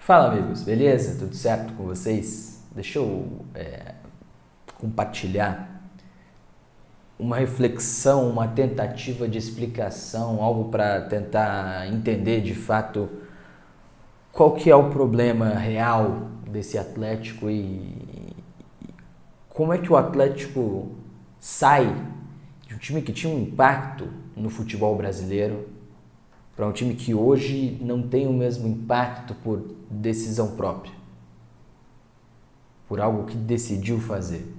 Fala amigos, beleza? Tudo certo com vocês? Deixa eu compartilhar uma reflexão, uma tentativa de explicação, algo para tentar entender de fato qual que é o problema real desse Atlético e como é que o Atlético sai de um time que tinha um impacto no futebol brasileiro para um time que hoje não tem o mesmo impacto por decisão própria, por algo que decidiu fazer,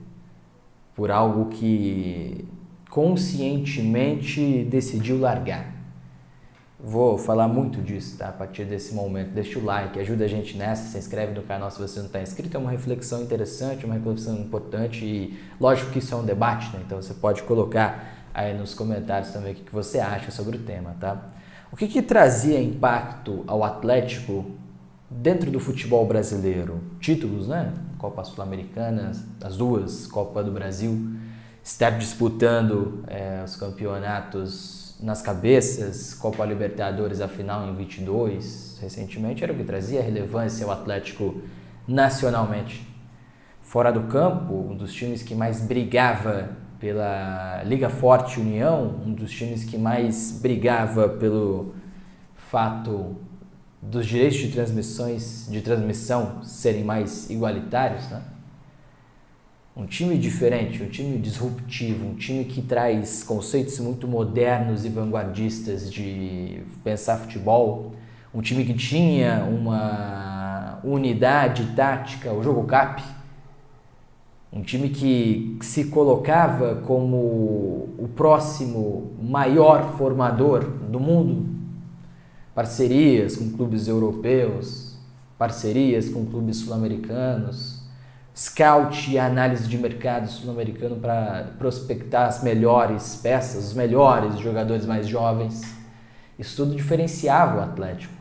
por algo que conscientemente decidiu largar. Vou falar muito disso, tá? A partir desse momento. Deixa o like, ajuda a gente nessa, se inscreve no canal se você não está inscrito. É uma reflexão interessante, uma reflexão importante e lógico que isso é um debate, né? Então você pode colocar aí nos comentários também o que você acha sobre o tema, tá? O que trazia impacto ao Atlético dentro do futebol brasileiro? Títulos, né? Copa Sul-Americana, as duas, Copa do Brasil, estar disputando os campeonatos nas cabeças, Copa Libertadores, a final em 22, recentemente, era o que trazia relevância ao Atlético nacionalmente. Fora do campo, um dos times que mais brigava pela Liga Forte União, um dos times que mais brigava pelo fato dos direitos de transmissão serem mais igualitários, né? Um time diferente, um time disruptivo, um time que traz conceitos muito modernos e vanguardistas de pensar futebol, um time que tinha uma unidade tática, o jogo CAP, um time que se colocava como o próximo maior formador do mundo, parcerias com clubes europeus, parcerias com clubes sul-americanos, scout e análise de mercado sul-americano para prospectar as melhores peças, os melhores jogadores mais jovens. Isso tudo diferenciava o Atlético.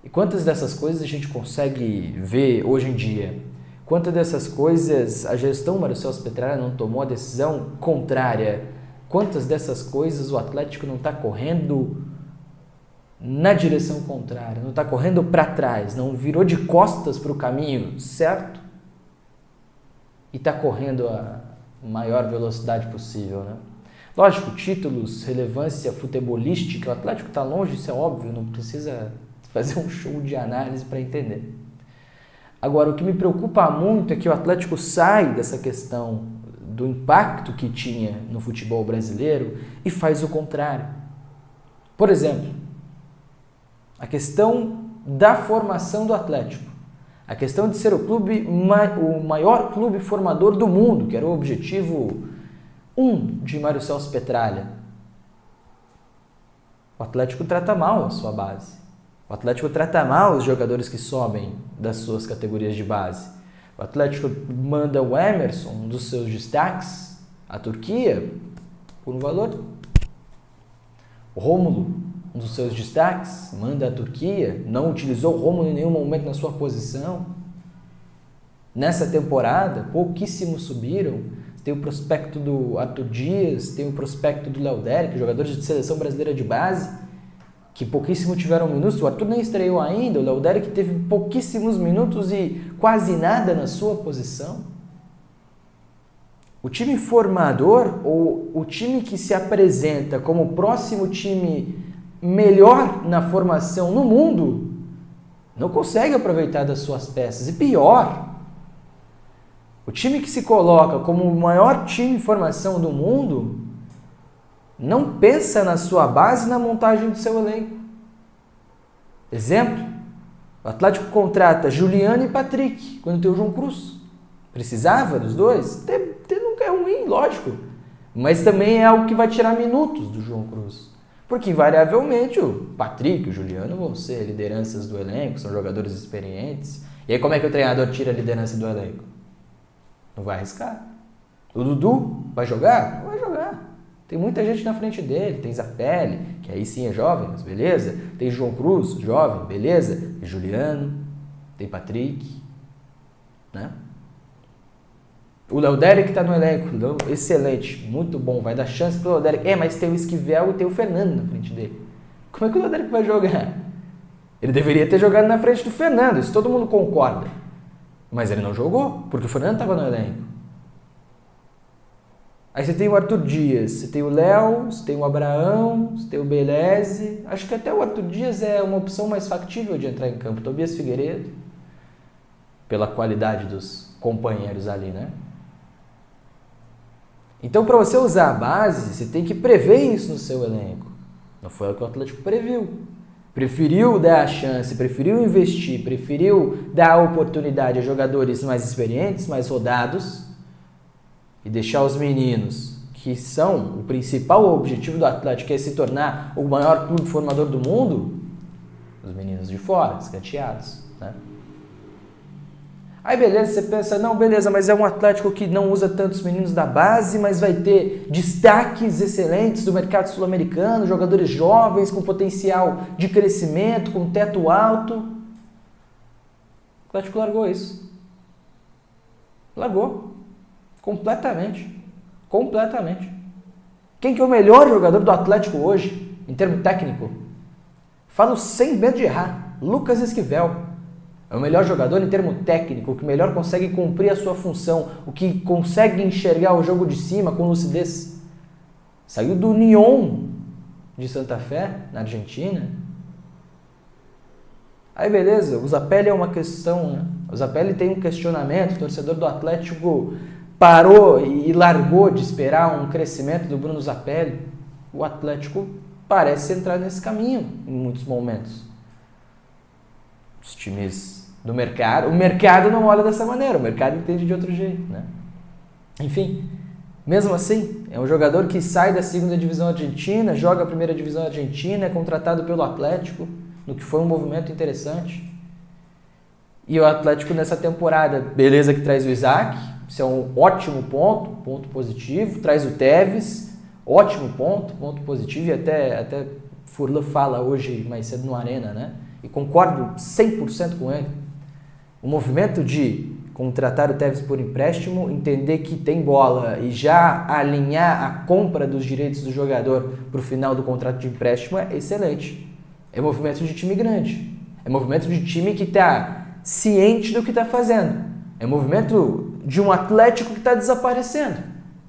E quantas dessas coisas a gente consegue ver hoje em dia? Quantas dessas coisas a gestão Marcelo Petralha não tomou a decisão contrária? Quantas dessas coisas o Atlético não está correndo na direção contrária, não está correndo para trás, não virou de costas para o caminho certo? E está correndo a maior velocidade possível, né? Lógico, títulos, relevância futebolística, o Atlético está longe, isso é óbvio, não precisa fazer um show de análise para entender. Agora, o que me preocupa muito é que o Atlético sai dessa questão do impacto que tinha no futebol brasileiro e faz o contrário. Por exemplo, a questão da formação do Atlético. A questão de ser o maior clube formador do mundo, que era o objetivo 1 de Mário Celso Petralha. O Atlético trata mal a sua base. O Atlético trata mal os jogadores que sobem das suas categorias de base. O Atlético manda o Emerson, um dos seus destaques, à Turquia, por um valor. O Rômulo, um dos seus destaques, manda a Turquia, não utilizou o Rômulo em nenhum momento na sua posição. Nessa temporada, pouquíssimos subiram. Tem o prospecto do Arthur Dias, tem o prospecto do Léo Derek, jogadores de seleção brasileira de base, que pouquíssimo tiveram minutos. O Arthur nem estreou ainda, o Léo Derek teve pouquíssimos minutos e quase nada na sua posição. O time formador, ou o time que se apresenta como o próximo time melhor na formação no mundo, não consegue aproveitar das suas peças. E pior, o time que se coloca como o maior time de formação do mundo não pensa na sua base e na montagem do seu elenco. Exemplo, o Atlético contrata Juliano e Patrick quando tem o João Cruz. Precisava dos dois? Ter nunca é ruim, lógico. Mas também é algo que vai tirar minutos do João Cruz. Porque, invariavelmente, o Patrick e o Juliano vão ser lideranças do elenco, são jogadores experientes. E aí, como é que o treinador tira a liderança do elenco? Não vai arriscar. O Dudu vai jogar? Não vai jogar. Tem muita gente na frente dele. Tem Zapelli, que aí sim é jovem, mas beleza. Tem João Cruz, jovem, beleza. Tem Juliano, tem Patrick, né? O Léo Derek está no elenco, excelente, muito bom, vai dar chance para o Léo Derek. Mas tem o Esquivel e tem o Fernando na frente dele. Como é que o Léo Derek vai jogar? Ele deveria ter jogado na frente do Fernando, isso todo mundo concorda. Mas ele não jogou, porque o Fernando estava no elenco. Aí você tem o Arthur Dias, você tem o Léo, você tem o Abraão, você tem o Beleze. Acho que até o Arthur Dias é uma opção mais factível de entrar em campo. Tobias Figueiredo, pela qualidade dos companheiros ali, né? Então, para você usar a base, você tem que prever isso no seu elenco. Não foi o que o Atlético previu. Preferiu dar a chance, preferiu investir, preferiu dar a oportunidade a jogadores mais experientes, mais rodados, e deixar os meninos, que são o principal objetivo do Atlético, que é se tornar o maior clube formador do mundo, os meninos de fora, escanteados, né? Aí beleza, você pensa, não, beleza, mas é um Atlético que não usa tantos meninos da base, mas vai ter destaques excelentes do mercado sul-americano, jogadores jovens com potencial de crescimento, com teto alto. O Atlético largou isso. Largou. Completamente. Completamente. Quem que é o melhor jogador do Atlético hoje, em termo técnico? Falo sem medo de errar. Lucas Esquivel. É o melhor jogador em termo técnico, o que melhor consegue cumprir a sua função, o que consegue enxergar o jogo de cima com lucidez. Saiu do Unión de Santa Fé, na Argentina. Aí beleza, o Zapelli é uma questão, né? O Zapelli tem um questionamento, o torcedor do Atlético parou e largou de esperar um crescimento do Bruno Zapelli. O Atlético parece entrar nesse caminho em muitos momentos. Os times do mercado, o mercado não olha dessa maneira, o mercado entende de outro jeito, né? Enfim, mesmo assim, é um jogador que sai da segunda divisão argentina, joga a primeira divisão argentina, é contratado pelo Atlético, no que foi um movimento interessante. E o Atlético nessa temporada, beleza que traz o Isaac, isso é um ótimo ponto positivo, traz o Tevez, ótimo ponto positivo, e até Furlan fala hoje mais cedo no Arena, né? E concordo 100% com ele. O movimento de contratar o Tevez por empréstimo, entender que tem bola e já alinhar a compra dos direitos do jogador para o final do contrato de empréstimo é excelente. É movimento de time grande. É movimento de time que está ciente do que está fazendo. É movimento de um Atlético que está desaparecendo.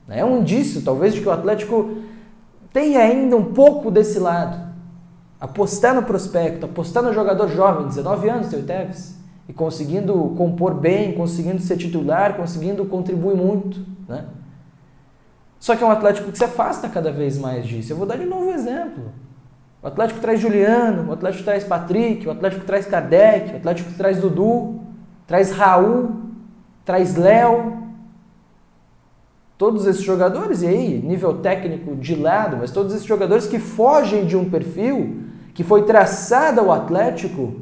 É um indício, talvez, de que o Atlético tem ainda um pouco desse lado. Apostar no prospecto, apostar no jogador jovem, 19 anos, tem o Tevez, e conseguindo compor bem, conseguindo ser titular, conseguindo contribuir muito, né? Só que é um Atlético que se afasta cada vez mais disso. Eu vou dar de novo um exemplo. O Atlético traz Juliano, o Atlético traz Patrick, o Atlético traz Kardec, o Atlético traz Dudu, traz Raul, traz Léo. Todos esses jogadores, e aí, nível técnico de lado, mas todos esses jogadores que fogem de um perfil que foi traçado ao Atlético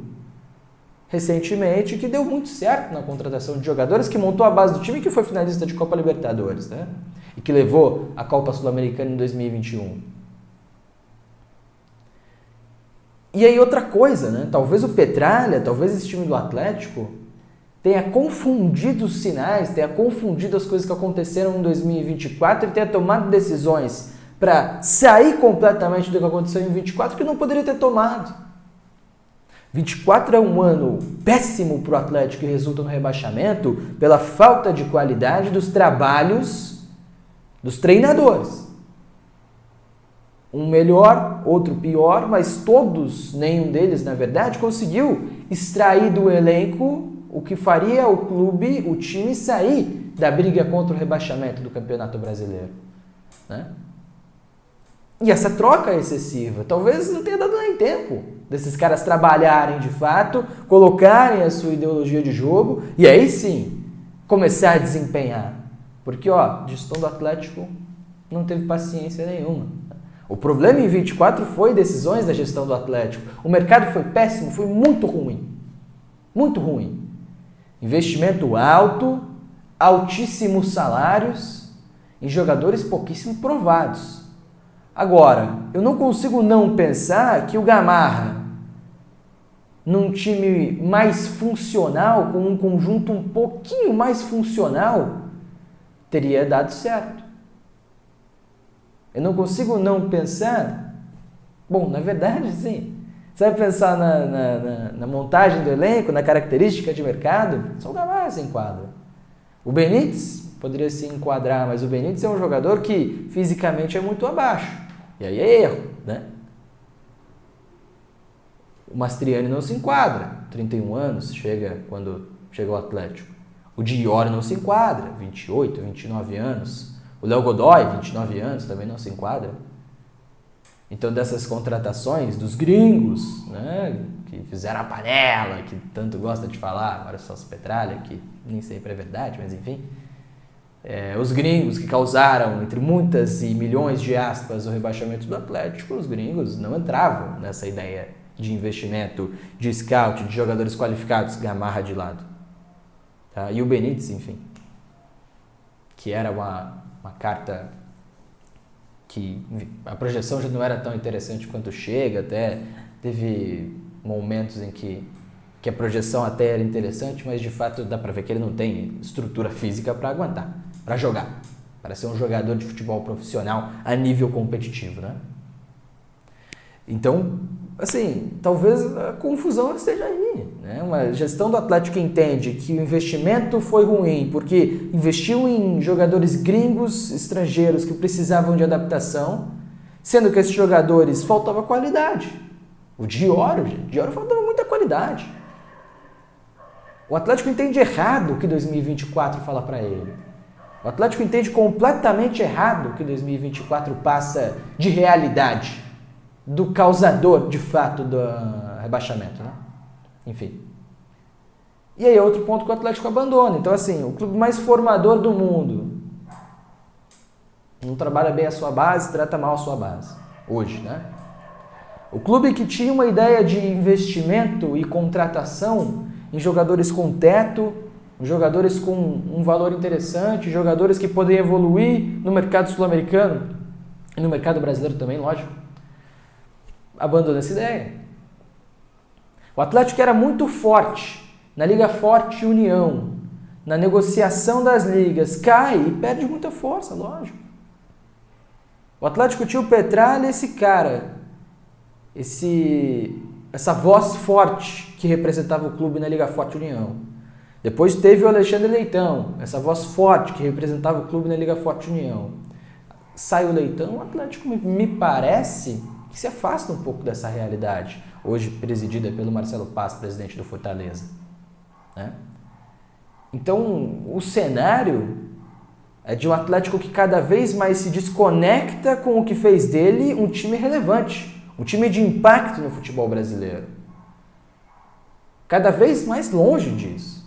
recentemente, que deu muito certo na contratação de jogadores, que montou a base do time, que foi finalista de Copa Libertadores, né? E que levou a Copa Sul-Americana em 2021. E aí outra coisa, né? Talvez o Petralha, talvez esse time do Atlético tenha confundido os sinais, tenha confundido as coisas que aconteceram em 2024 e tenha tomado decisões para sair completamente do que aconteceu em 24 que não poderia ter tomado. 24 é um ano péssimo para o Atlético e resulta no rebaixamento pela falta de qualidade dos trabalhos dos treinadores. Um melhor, outro pior, mas todos, nenhum deles, na verdade, conseguiu extrair do elenco o que faria o clube, o time, sair da briga contra o rebaixamento do Campeonato Brasileiro, né? E essa troca é excessiva. Talvez não tenha dado nem tempo desses caras trabalharem de fato, colocarem a sua ideologia de jogo e aí sim começar a desempenhar. Porque, ó, gestão do Atlético não teve paciência nenhuma. O problema em 24 foi decisões da gestão do Atlético. O mercado foi péssimo, foi muito ruim. Muito ruim. Investimento alto, altíssimos salários em jogadores pouquíssimo provados. Agora, eu não consigo não pensar que o Gamarra, num time mais funcional, com um conjunto um pouquinho mais funcional, teria dado certo. Eu não consigo não pensar... Bom, na verdade, sim. Você vai pensar na montagem do elenco, na característica de mercado, só o Gamarra se enquadra. O Benítez poderia se enquadrar, mas o Benítez é um jogador que fisicamente é muito abaixo. E aí é erro, né? O Mastriani não se enquadra, 31 anos, quando chega o Atlético. O Diori não se enquadra, 28, 29 anos. O Léo Godoy, 29 anos, também não se enquadra. Então, dessas contratações dos gringos, né, que fizeram a panela, que tanto gosta de falar, agora só Petralha, que nem sempre é verdade, mas enfim. Os gringos que causaram, entre muitas e milhões de aspas, o rebaixamento do Atlético, os gringos não entravam nessa ideia de investimento, de scout, de jogadores qualificados, Gamarra de lado. Tá? E o Benítez, enfim, que era uma carta que a projeção já não era tão interessante quanto chega, até teve momentos em que a projeção até era interessante, mas de fato dá para ver que ele não tem estrutura física para aguentar, para jogar, para ser um jogador de futebol profissional a nível competitivo, né? Então, assim, talvez a confusão esteja aí, né? Uma gestão do Atlético que entende que o investimento foi ruim porque investiu em jogadores gringos, estrangeiros que precisavam de adaptação, sendo que esses jogadores faltava qualidade. O Diori faltava muita qualidade. O Atlético entende errado o que 2024 fala para ele. O Atlético entende completamente errado o que 2024 passa de realidade, do causador, de fato, do rebaixamento, né? Enfim. E aí é outro ponto que o Atlético abandona. Então, assim, o clube mais formador do mundo não trabalha bem a sua base, trata mal a sua base. Hoje, né? O clube que tinha uma ideia de investimento e contratação em jogadores com teto, jogadores com um valor interessante, jogadores que podem evoluir no mercado sul-americano e no mercado brasileiro também, lógico, abandona essa ideia. O Atlético era muito forte na Liga Forte União, na negociação das ligas, cai e perde muita força, lógico. O Atlético tinha o Petralha, esse cara, essa voz forte que representava o clube na Liga Forte União. Depois teve o Alexandre Leitão, essa voz forte que representava o clube na Liga Forte União. Sai o Leitão, o Atlético me parece que se afasta um pouco dessa realidade, hoje presidida pelo Marcelo Paz, presidente do Fortaleza, né? Então, o cenário é de um Atlético que cada vez mais se desconecta com o que fez dele um time relevante, um time de impacto no futebol brasileiro. Cada vez mais longe disso.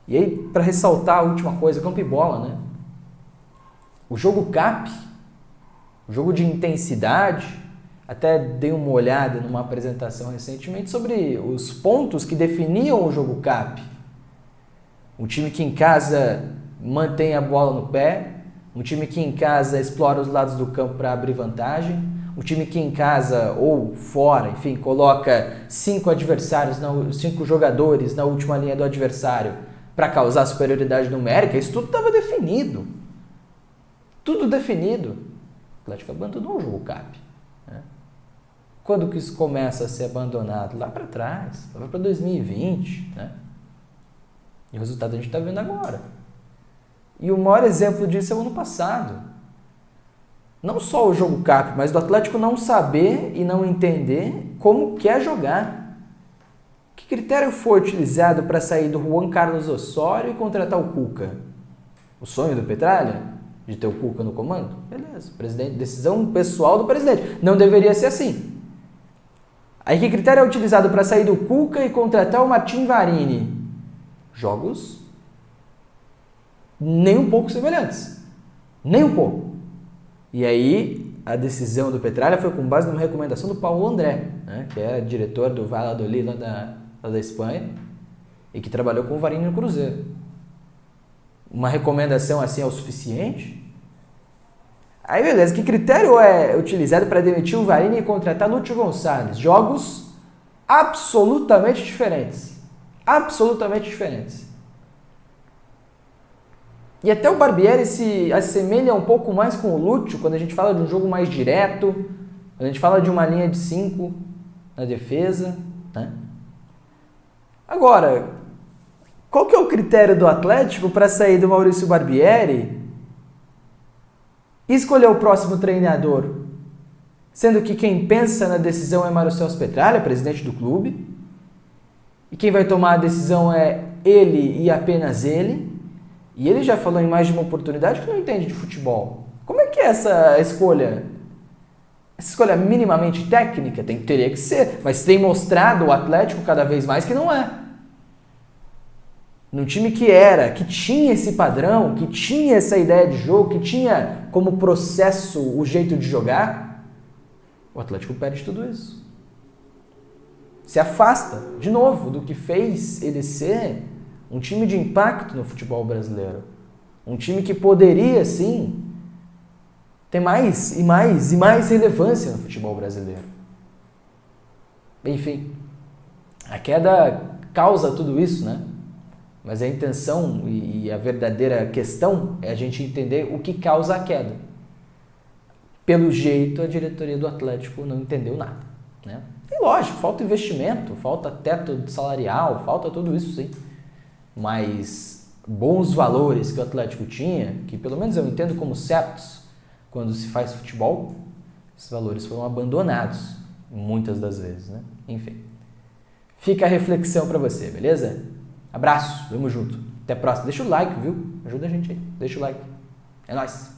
E aí, para ressaltar a última coisa, campo e bola, né? O jogo CAP, o jogo de intensidade, até dei uma olhada numa apresentação recentemente sobre os pontos que definiam o jogo CAP. Um time que em casa mantém a bola no pé, um time que em casa explora os lados do campo para abrir vantagem, um time que em casa ou fora, enfim, coloca 5 jogadores na última linha do adversário para causar superioridade numérica. Isso tudo estava definido. Tudo definido. O Atlético abandonou o jogo CAP. Né? Quando que isso começa a ser abandonado? Lá para trás, lá para 2020. Né? E o resultado a gente está vendo agora. E o maior exemplo disso é o ano passado. Não só o jogo CAP, mas do Atlético não saber e não entender como quer jogar. Que critério foi utilizado para sair do Juan Carlos Osório e contratar o Cuca? O sonho do Petralha? De ter o Cuca no comando? Beleza, presidente, decisão pessoal do presidente. Não deveria ser assim. Aí que critério é utilizado para sair do Cuca e contratar o Martin Varini? Jogos nem um pouco semelhantes. Nem um pouco. E aí a decisão do Petralha foi com base numa recomendação do Paulo André, né, que é diretor do Valladolid lá da Espanha e que trabalhou com o Varini no Cruzeiro. Uma recomendação assim é o suficiente? Aí beleza, que critério é utilizado para demitir o Varini e contratar Lúcio Gonçalves? Jogos absolutamente diferentes. Absolutamente diferentes. E até o Barbieri se assemelha um pouco mais com o Lúcio quando a gente fala de um jogo mais direto, quando a gente fala de uma linha de 5. na defesa, né? Agora, qual que é o critério do Atlético para sair do Maurício Barbieri e escolher o próximo treinador? Sendo que quem pensa na decisão é Mário Celso Petralha, presidente do clube, e quem vai tomar a decisão é ele e apenas ele, e ele já falou em mais de uma oportunidade que não entende de futebol. Como é que é essa escolha? Essa escolha minimamente técnica? Teria que ser, mas tem mostrado o Atlético cada vez mais que não é. Num time que tinha esse padrão, que tinha essa ideia de jogo, que tinha como processo o jeito de jogar, o Atlético perde tudo isso. Se afasta, de novo, do que fez ele ser um time de impacto no futebol brasileiro. Um time que poderia, sim, ter mais e mais relevância no futebol brasileiro. Enfim, a queda causa tudo isso, né? Mas a intenção e a verdadeira questão é a gente entender o que causa a queda. Pelo jeito, a diretoria do Atlético não entendeu nada, né? E lógico, falta investimento, falta teto salarial, falta tudo isso, sim. Mas bons valores que o Atlético tinha, que pelo menos eu entendo como certos quando se faz futebol, esses valores foram abandonados muitas das vezes, né? Enfim, fica a reflexão para você, beleza? Abraço, vamos junto. Até a próxima. Deixa o like, viu? Ajuda a gente aí. Deixa o like. É nóis.